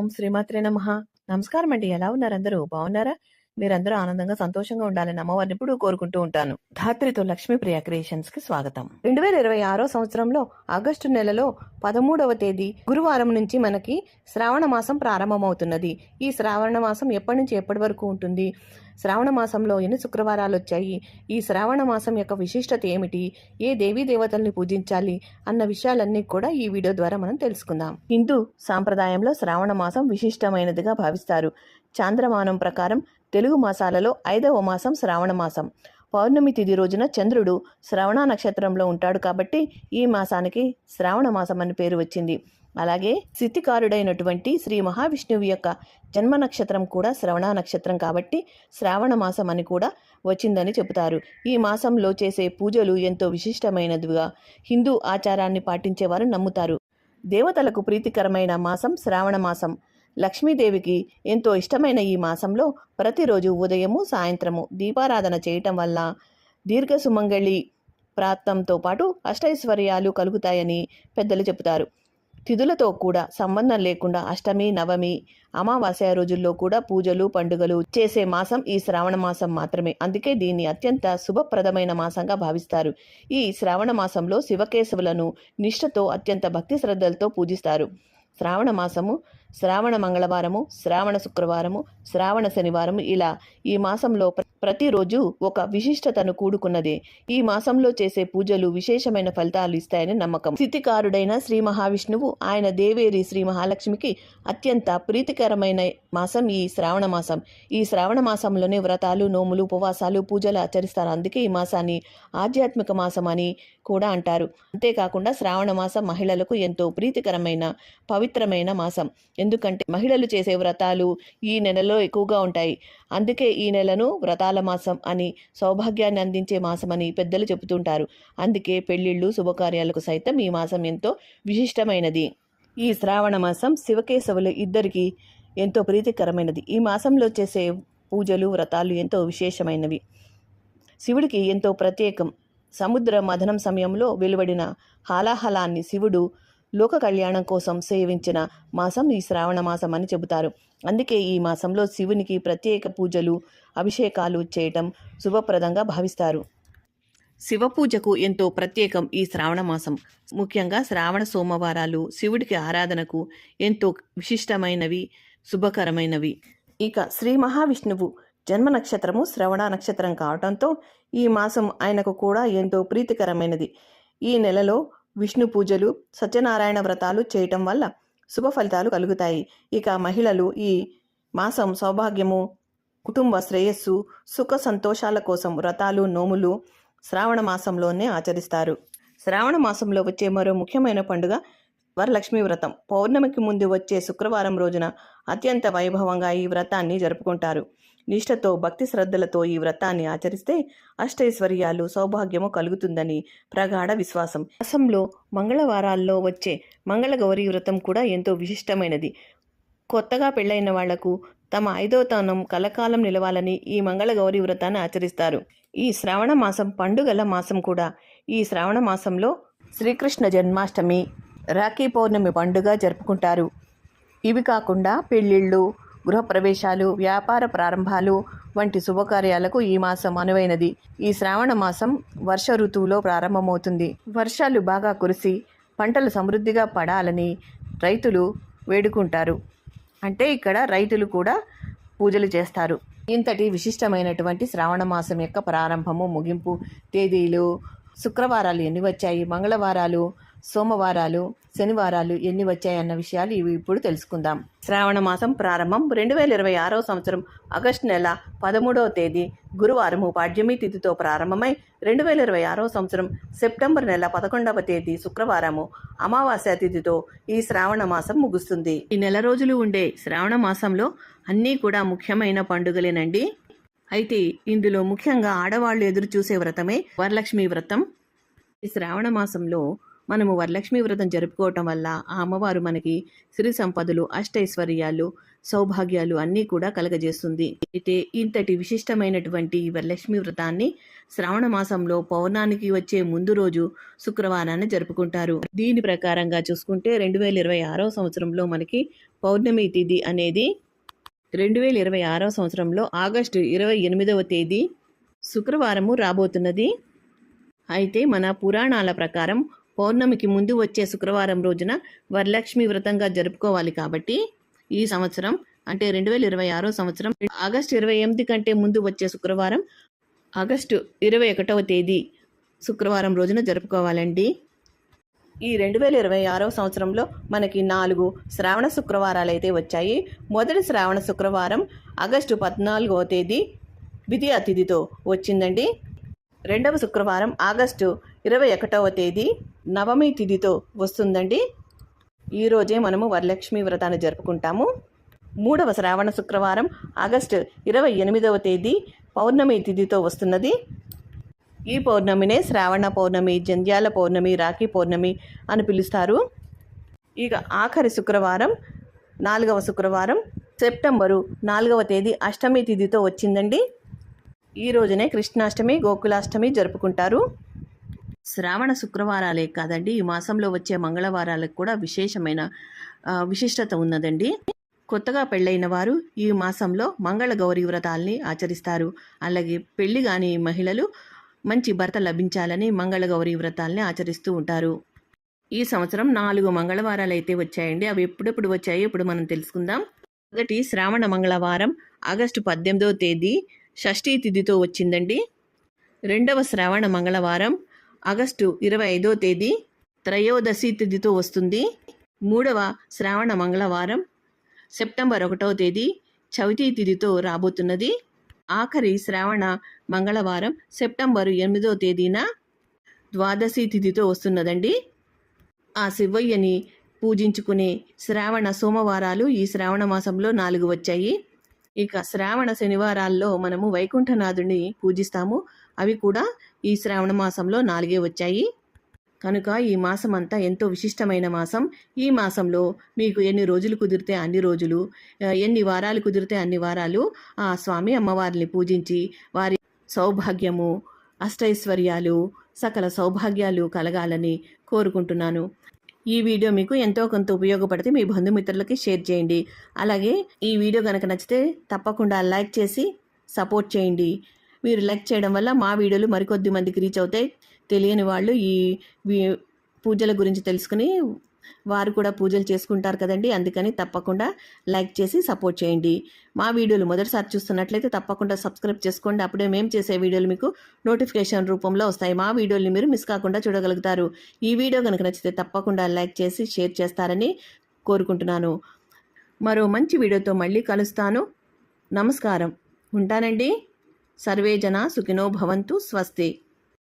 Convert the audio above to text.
ఓం శ్రీమాత్రే నమః. నమస్కారం అండి. ఎలా ఉన్నారు అందరూ? బాగున్నారా? మీరందరూ ఆనందంగా సంతోషంగా ఉండాలని అమ్మవారిని ఎప్పుడూ కోరుకుంటూ ఉంటాను. ధాత్రితో లక్ష్మీప్రియ క్రియేషన్స్ కి స్వాగతం. 2026 సంవత్సరంలో ఆగస్టు నెలలో 13వ తేదీ గురువారం నుంచి మనకి శ్రావణ మాసం ప్రారంభమవుతున్నది. ఈ శ్రావణ మాసం ఎప్పటి నుంచి ఎప్పటి వరకు ఉంటుంది? శ్రావణ మాసంలో ఎన్ని శుక్రవారాలు వచ్చాయి? ఈ శ్రావణ మాసం యొక్క విశిష్టత ఏమిటి? ఏ దేవీ దేవతల్ని పూజించాలి అన్న విషయాలన్నీ కూడా ఈ వీడియో ద్వారా మనం తెలుసుకుందాం. హిందూ సాంప్రదాయంలో శ్రావణ మాసం విశిష్టమైనదిగా భావిస్తారు. చాంద్రమానం ప్రకారం తెలుగు మాసాలలో 5వ మాసం శ్రావణ మాసం. పౌర్ణమి తిథి రోజున చంద్రుడు శ్రవణ నక్షత్రంలో ఉంటాడు కాబట్టి ఈ మాసానికి శ్రావణ మాసం అని పేరు వచ్చింది. అలాగే స్థితికారుడైనటువంటి శ్రీ మహావిష్ణువు యొక్క జన్మ నక్షత్రం కూడా శ్రవణ నక్షత్రం కాబట్టి శ్రావణ మాసం అని కూడా వచ్చిందని చెబుతారు. ఈ మాసంలో చేసే పూజలు ఎంతో విశిష్టమైనదిగా హిందూ ఆచారాన్ని పాటించేవారు నమ్ముతారు. దేవతలకు ప్రీతికరమైన మాసం శ్రావణ మాసం. లక్ష్మీదేవికి ఎంతో ఇష్టమైన ఈ మాసంలో ప్రతిరోజు ఉదయము సాయంత్రము దీపారాధన చేయటం వల్ల దీర్ఘ సుమంగళి ప్రాప్తంతో పాటు అష్టైశ్వర్యాలు కలుగుతాయని పెద్దలు చెబుతారు. తిథులతో కూడా సంబంధం లేకుండా అష్టమి, నవమి, అమావాస్య రోజుల్లో కూడా పూజలు పండుగలు చేసే మాసం ఈ శ్రావణ మాసం మాత్రమే. అందుకే దీన్ని అత్యంత శుభప్రదమైన మాసంగా భావిస్తారు. ఈ శ్రావణ మాసంలో శివకేశవులను నిష్ఠతో అత్యంత భక్తి శ్రద్ధలతో పూజిస్తారు. శ్రావణ మాసము, శ్రావణ మంగళవారము, శ్రావణ శుక్రవారము, శ్రావణ శనివారము ఇలా ఈ మాసంలో ప్రతిరోజు ఒక విశిష్టతను కూడుకున్నదే. ఈ మాసంలో చేసే పూజలు విశేషమైన ఫలితాలు ఇస్తాయని నమ్మకం. స్థితికారుడైన శ్రీ మహావిష్ణువు ఆయన దేవేరి శ్రీ మహాలక్ష్మికి అత్యంత ప్రీతికరమైన మాసం ఈ శ్రావణ మాసం. ఈ శ్రావణ మాసంలోనే వ్రతాలు, నోములు, ఉపవాసాలు, పూజలు ఆచరిస్తారు. అందుకే ఈ మాసాన్ని ఆధ్యాత్మిక మాసం అని కూడా అంటారు. అంతేకాకుండా శ్రావణ మాసం మహిళలకు ఎంతో ప్రీతికరమైన పవిత్రమైన మాసం. ఎందుకంటే మహిళలు చేసే వ్రతాలు ఈ నెలలో ఎక్కువగా ఉంటాయి. అందుకే ఈ నెలను వ్రతాల మాసం అని, సౌభాగ్యాన్ని అందించే మాసం అని పెద్దలు చెబుతుంటారు. అందుకే పెళ్లిళ్ళు, శుభకార్యాలకు సైతం ఈ మాసం ఎంతో విశిష్టమైనది. ఈ శ్రావణ మాసం శివకేశవులు ఇద్దరికి ఎంతో ప్రీతికరమైనది. ఈ మాసంలో చేసే పూజలు, వ్రతాలు ఎంతో విశేషమైనవి. శివుడికి ఎంతో ప్రత్యేకం. సముద్ర మథనం సమయంలో వెలువడిన హాలాహలాన్ని శివుడు లోక కళ్యాణం కోసం సేవించిన మాసం ఈ శ్రావణ మాసం అని చెబుతారు. అందుకే ఈ మాసంలో శివునికి ప్రత్యేక పూజలు, అభిషేకాలు చేయటం శుభప్రదంగా భావిస్తారు. శివ పూజకు ఎంతో ప్రత్యేకం ఈ శ్రావణ మాసం. ముఖ్యంగా శ్రావణ సోమవారాలు శివుడికి ఆరాధనకు ఎంతో విశిష్టమైనవి, శుభకరమైనవి. ఇక శ్రీ మహావిష్ణువు జన్మ నక్షత్రము శ్రవణ నక్షత్రం కావటంతో ఈ మాసం ఆయనకు కూడా ఎంతో ప్రీతికరమైనది. ఈ నెలలో విష్ణు పూజలు, సత్యనారాయణ వ్రతాలు చేయటం వల్ల శుభ ఫలితాలు కలుగుతాయి. ఇక మహిళలు ఈ మాసం సౌభాగ్యము, కుటుంబ శ్రేయస్సు, సుఖ సంతోషాల కోసం వ్రతాలు, నోములు శ్రావణ మాసంలోనే ఆచరిస్తారు. శ్రావణ మాసంలో వచ్చే మరో ముఖ్యమైన పండుగ వరలక్ష్మి వ్రతం. పౌర్ణమికి ముందు వచ్చే శుక్రవారం రోజున అత్యంత వైభవంగా ఈ వ్రతాన్ని జరుపుకుంటారు. నిష్ఠతో, భక్తి శ్రద్ధలతో ఈ వ్రతాన్ని ఆచరిస్తే అష్టైశ్వర్యాలు, సౌభాగ్యము కలుగుతుందని ప్రగాఢ విశ్వాసం. మాసంలో మంగళవారాల్లో వచ్చే మంగళగౌరి వ్రతం కూడా ఎంతో విశిష్టమైనది. కొత్తగా పెళ్లైన వాళ్లకు తమ 5వ తానం కలకాలం నిలవాలని ఈ మంగళగౌరి వ్రతాన్ని ఆచరిస్తారు. ఈ శ్రావణ మాసం పండుగల మాసం కూడా. ఈ శ్రావణ మాసంలో శ్రీకృష్ణ జన్మాష్టమి, రాఖీ పౌర్ణమి పండుగ జరుపుకుంటారు. ఇవి కాకుండా పెళ్లిళ్ళు, గృహప్రవేశాలు, వ్యాపార ప్రారంభాలు వంటి శుభకార్యాలకు ఈ మాసం అనువైనది. ఈ శ్రావణ మాసం వర్ష ఋతువులో ప్రారంభమవుతుంది. వర్షాలు బాగా కురిసి పంటలు సమృద్ధిగా పడాలని రైతులు వేడుకుంటారు. అంటే ఇక్కడ రైతులు కూడా పూజలు చేస్తారు. ఇంతటి విశిష్టమైనటువంటి శ్రావణ మాసం యొక్క ప్రారంభము, ముగింపు తేదీలు, శుక్రవారాలు ఎన్ని వచ్చాయి, మంగళవారాలు, సోమవారాలు, శనివారాలు ఎన్ని వచ్చాయన్న విషయాలు ఇవి ఇప్పుడు తెలుసుకుందాం. శ్రావణ మాసం ప్రారంభం 2026 సంవత్సరం ఆగస్టు నెల 13వ తేదీ గురువారము పాడ్యమి తిథితో ప్రారంభమై 2026 సంవత్సరం సెప్టెంబర్ నెల 11వ తేదీ శుక్రవారము అమావాస్య తిథితో ఈ శ్రావణ మాసం ముగుస్తుంది. ఈ నెల రోజులు ఉండే శ్రావణ మాసంలో అన్నీ కూడా ముఖ్యమైన పండుగలేనండి. అయితే ఇందులో ముఖ్యంగా ఆడవాళ్లు ఎదురు చూసే వ్రతమే వరలక్ష్మి వ్రతం. ఈ శ్రావణ మాసంలో మనము వరలక్ష్మి వ్రతం జరుపుకోవటం వల్ల ఆ అమ్మవారు మనకి సిరి సంపదలు, అష్టైశ్వర్యాలు, సౌభాగ్యాలు అన్నీ కూడా కలగజేస్తుంది. అయితే ఇంతటి విశిష్టమైనటువంటి ఈ వరలక్ష్మి వ్రతాన్ని శ్రావణ మాసంలో పౌర్ణానికి వచ్చే ముందు రోజు శుక్రవారాన్ని జరుపుకుంటారు. దీని ప్రకారంగా చూసుకుంటే 2026 సంవత్సరంలో మనకి పౌర్ణమి తిథి అనేది 2026 సంవత్సరంలో ఆగస్టు 28వ తేదీ శుక్రవారము రాబోతున్నది. అయితే మన పురాణాల ప్రకారం పౌర్ణమికి ముందు వచ్చే శుక్రవారం రోజున వరలక్ష్మి వ్రతంగా జరుపుకోవాలి. కాబట్టి ఈ సంవత్సరం అంటే 2026 సంవత్సరం ఆగస్టు 28 కంటే ముందు వచ్చే శుక్రవారం ఆగస్టు 21వ తేదీ శుక్రవారం రోజున జరుపుకోవాలండి. ఈ 2026 సంవత్సరంలో మనకి 4 శ్రావణ శుక్రవారాలు అయితే వచ్చాయి. మొదటి శ్రావణ శుక్రవారం ఆగస్టు 14వ తేదీ ద్వితీయ తిథితో వచ్చిందండి. రెండవ శుక్రవారం ఆగస్టు 21వ తేదీ నవమి తిథితో వస్తుందండి. ఈరోజే మనము వరలక్ష్మి వ్రతాన్ని జరుపుకుంటాము. మూడవ శ్రావణ శుక్రవారం ఆగస్టు 28వ తేదీ పౌర్ణమి తిథితో వస్తున్నది. ఈ పౌర్ణమినే శ్రావణ పౌర్ణమి, జంధ్యాల పౌర్ణమి, రాఖీ పౌర్ణమి అని పిలుస్తారు. ఇక ఆఖరి శుక్రవారం 4వ శుక్రవారం సెప్టెంబరు 4వ తేదీ అష్టమి తిథితో వచ్చిందండి. ఈ రోజునే కృష్ణాష్టమి, గోకులాష్టమి జరుపుకుంటారు. శ్రావణ శుక్రవారాలే కాదండి, ఈ మాసంలో వచ్చే మంగళవారాలకు కూడా విశిష్టత ఉన్నదండి. కొత్తగా పెళ్ళైన వారు ఈ మాసంలో మంగళ గౌరీ వ్రతాల్ని ఆచరిస్తారు. అలాగే పెళ్లి కాని మహిళలు మంచి భర్త లభించాలని మంగళ గౌరీ వ్రతాల్ని ఆచరిస్తూ ఉంటారు. ఈ సంవత్సరం 4 మంగళవారాలు అయితే వచ్చాయండి. అవి ఎప్పుడెప్పుడు వచ్చాయో ఇప్పుడు మనం తెలుసుకుందాం. మొదటి శ్రావణ మంగళవారం ఆగస్టు 18వ తేదీ షష్ఠీ తిథితో వచ్చిందండి. రెండవ శ్రావణ మంగళవారం ఆగస్టు 25వ తేదీ త్రయోదశి తిథితో వస్తుంది. మూడవ శ్రావణ మంగళవారం సెప్టెంబర్ 1వ తేదీ చవితి తిథితో రాబోతున్నది. ఆఖరి శ్రావణ మంగళవారం సెప్టెంబరు 8వ తేదీన ద్వాదశి తిథితో వస్తున్నదండి. ఆ శివయ్యని పూజించుకునే శ్రావణ సోమవారాలు ఈ శ్రావణ మాసంలో 4 వచ్చాయి. ఇక శ్రావణ శనివారాల్లో మనము వైకుంఠనాథుని పూజిస్తాము. అవి కూడా ఈ శ్రావణ మాసంలో 4 వచ్చాయి. కనుక ఈ మాసం అంతా ఎంతో విశిష్టమైన మాసం. ఈ మాసంలో మీకు ఎన్ని రోజులు కుదిరితే అన్ని రోజులు, ఎన్ని వారాలు కుదిరితే అన్ని వారాలు ఆ స్వామి అమ్మవారిని పూజించి వారి సౌభాగ్యము, అష్టైశ్వర్యాలు, సకల సౌభాగ్యాలు కలగాలని కోరుకుంటున్నాను. ఈ వీడియో మీకు ఎంతో కొంత ఉపయోగపడితే మీ బంధుమిత్రులకి షేర్ చేయండి. అలాగే ఈ వీడియో కనుక నచ్చితే తప్పకుండా లైక్ చేసి సపోర్ట్ చేయండి. మీరు లైక్ చేయడం వల్ల మా వీడియోలు మరికొద్ది మందికి రీచ్ అవుతాయి. తెలియని వాళ్ళు ఈ పూజల గురించి తెలుసుకుని వారు కూడా పూజలు చేసుకుంటారు కదండి. అందుకని తప్పకుండా లైక్ చేసి సపోర్ట్ చేయండి. మా వీడియోలు మొదటిసారి చూస్తున్నట్లయితే తప్పకుండా సబ్స్క్రైబ్ చేసుకోండి. అప్పుడే మేము చేసే వీడియోలు మీకు నోటిఫికేషన్ రూపంలో వస్తాయి. మా వీడియోని మీరు మిస్ కాకుండా చూడగలుగుతారు. ఈ వీడియో కనుక నచ్చితే తప్పకుండా లైక్ చేసి షేర్ చేస్తారని కోరుకుంటున్నాను. మరో మంచి వీడియోతో మళ్ళీ కలుస్తాను. నమస్కారం. ఉంటానండి. సర్వే జన సుఖినో భవంతు. స్వస్తి.